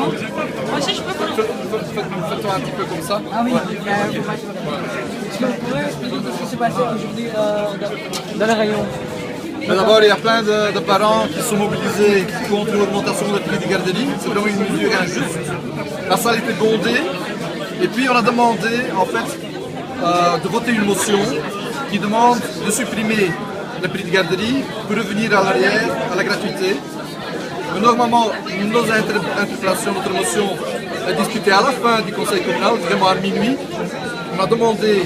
Moi aussi, je peux. Faites-toi un petit peu comme ça. Ah oui, est-ce que vous pourrez expliquer ce qui s'est passé aujourd'hui dans le rayon? Mais d'abord, il y a plein de parents qui sont mobilisés contre l'augmentation des prix des garderies. C'est vraiment une mesure injuste. La salle était bondée. Et puis, on a demandé, en fait, de voter une motion qui demande de supprimer le prix de garderie pour revenir à l'arrière, à la gratuité. Mais normalement, nos interpellations, notre motion est discutée à la fin du conseil communal, vraiment à minuit. On a demandé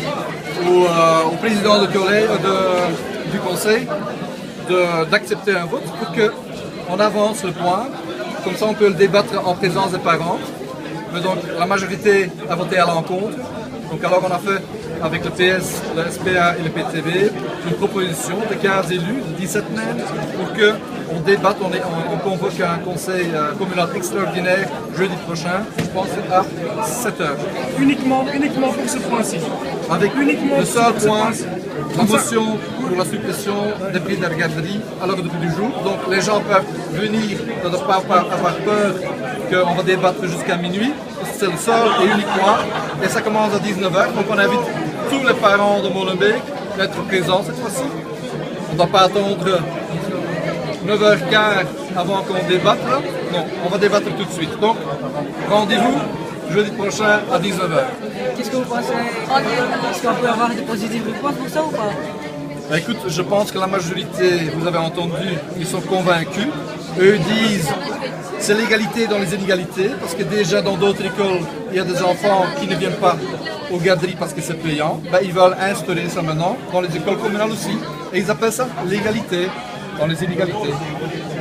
au président du conseil d'accepter un vote pour qu'on avance le point. Comme ça, on peut le débattre en présence des parents. Mais donc, la majorité a voté à l'encontre. Donc alors on a fait avec le PS, le SPA et le PTB une proposition de 15 élus, de 17 même, pour qu'on débatte, on convoque un conseil communal extraordinaire jeudi prochain, je pense à 7h. Uniquement pour ce point-ci. Avec le seul point, la motion pour la suppression des prix de la garderie à l'ordre du jour. Donc les gens peuvent venir, ne pas avoir peur qu'on va débattre jusqu'à minuit. C'est le seul et unique point. Et ça commence à 19h. Donc on invite tous les parents de Molenbeek à être présents cette fois-ci. On ne doit pas attendre 9h15 avant qu'on débatte. Non, on va débattre tout de suite. Donc rendez-vous jeudi prochain à 19h. Qu'est-ce que vous pensez? Est-ce qu'on peut avoir des positifs de points pour ça ou pas? Bah, écoute, je pense que la majorité, vous avez entendu, ils sont convaincus. Eux disent c'est l'égalité dans les inégalités, parce que déjà dans d'autres écoles, il y a des enfants qui ne viennent pas aux garderies parce que c'est payant. Bah, ils veulent instaurer ça maintenant dans les écoles communales aussi. Et ils appellent ça l'égalité dans les inégalités.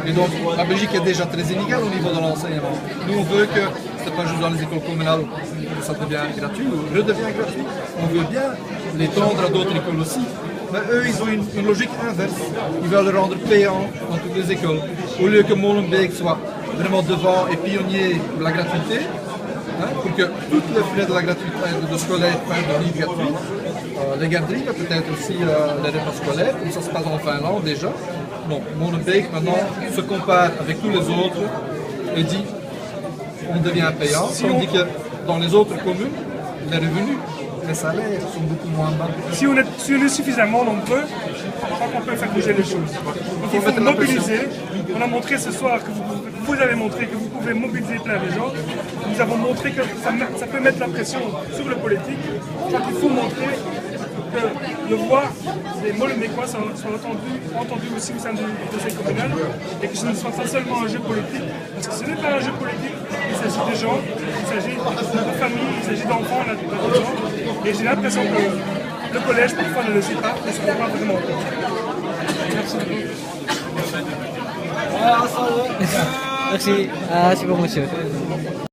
Et donc la Belgique est déjà très inégale au niveau de l'enseignement. Nous on veut que ce n'est pas juste dans les écoles communales que ça devient gratuit ou redevient gratuit. On veut bien l'étendre à d'autres écoles aussi. Mais eux, ils ont une logique inverse. Ils veulent le rendre payant dans toutes les écoles. Au lieu que Molenbeek soit vraiment devant et pionnier de la gratuité, hein, pour que tous les frais de la gratuité, de scolaire puissent devenir gratuits. Les garderies, peut-être aussi les repas scolaires, comme ça se passe en Finlande déjà. Non, Molenbeek maintenant se compare avec tous les autres et dit on devient payant, tandis que dans les autres communes, les revenus, les salaires sont beaucoup moins bas. Si on est suffisamment nombreux, je crois qu'on peut faire bouger les choses. Donc il faut mobiliser. On a montré ce soir que vous avez montré que vous pouvez mobiliser plein de gens. Nous avons montré que ça peut mettre la pression sur le politique. Je crois qu'il faut montrer que le voix des Molenbeekois soit entendu aussi au sein du conseil communal et que ce ne soit pas seulement un jeu politique. Parce que ce n'est pas un jeu politique, il s'agit des gens, il s'agit de familles, il s'agit d'enfants, là, de gens. Et j'ai l'impression que le collège parfois ne le sait pas et ne se rend pas vraiment compte. Merci beaucoup. Merci. Merci beaucoup, monsieur.